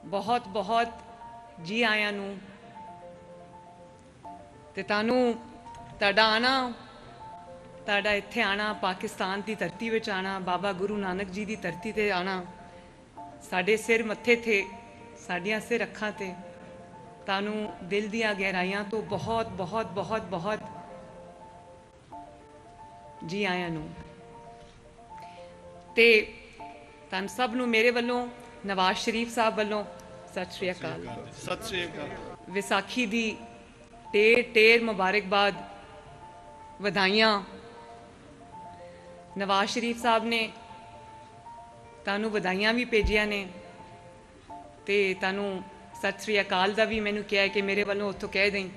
बहुत बहुत जी आया नू ते तानू ताड़ा आना ताड़ा इत्थे आना पाकिस्तान की धरती विच आना बाबा गुरु नानक जी की धरती ते आना साडे सिर मत्थे थे साडियां सिर अखां ते तानू दिल दियां गहराइयां तो बहुत बहुत बहुत बहुत जी आया नू ते तन सब नू मेरे वालों नवाज शरीफ साहब वालों सत श्री अकाल। सत श्री अकाल। विसाखी दी ढेर ढेर मुबारकबाद वधाइयां। नवाज शरीफ साहब ने तानू वधाइयां भी भेजिया ने ते तानू सत श्री अकाल दा भी मैनू कहा कि मेरे वालों उत्थों कह दें